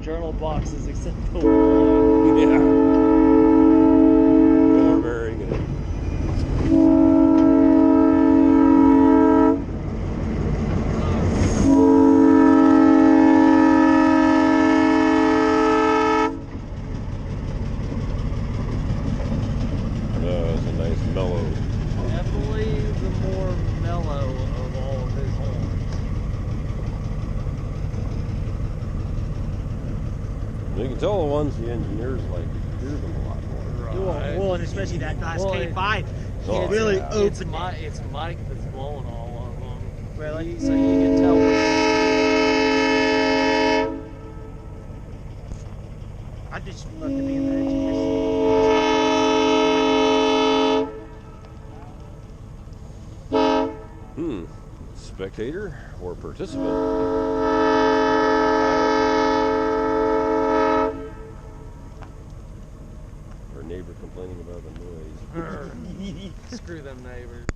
journal boxes except the one. Yeah. You're very good. That's a nice mellow. Definitely the more mellow of all of his horns. You can tell the ones the engineers like hear them a lot more. Right. Well, and especially that last K5. Oh, It really yeah. opened it. It's Mike that's blowing all of them. Really? So you can tell. I just love to be in the engineer's Spectator or participant? Or neighbor complaining about the noise. Screw them neighbors.